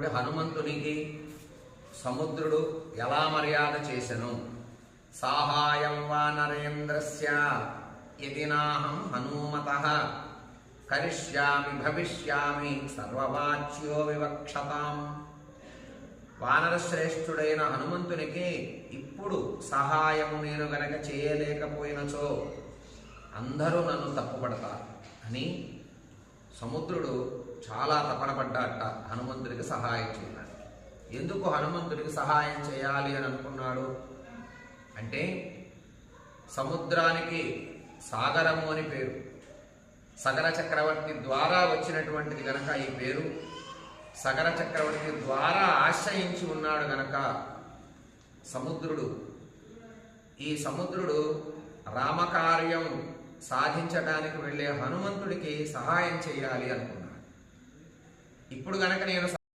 హనుమంతునికి సముద్రుడు ఎలా మర్యాద చేసెను? సాహాయం వా నరేంద్రస్య యది నాహం హనుమతః కరిష్యామి భవిష్యామి సర్వవాచ్యో వివక్షతాం. వానరశ్రేష్ఠుడైన హనుమంతునికి ఇప్పుడు సహాయము నేను గనక చేయలేకపోయినచో అందరూ నన్ను తప్పుపడతారు అని సముద్రుడు చాలా తపన పడ్డాట హనుమంతుడికి సహాయం చేయాలి. ఎందుకు హనుమంతుడికి సహాయం చేయాలి అని అనుకున్నాడు అంటే, సముద్రానికి సాగరము అని పేరు. సగర చక్రవర్తి ద్వారా వచ్చినటువంటిది గనక ఈ పేరు. సగర చక్రవర్తి ద్వారా ఆశ్రయించి ఉన్నాడు గనక ఈ సముద్రుడు రామకార్యం సాధించడానికి వెళ్ళే హనుమంతుడికి సహాయం చేయాలి అనుకున్నాడు. ఇప్పుడు గనక నేను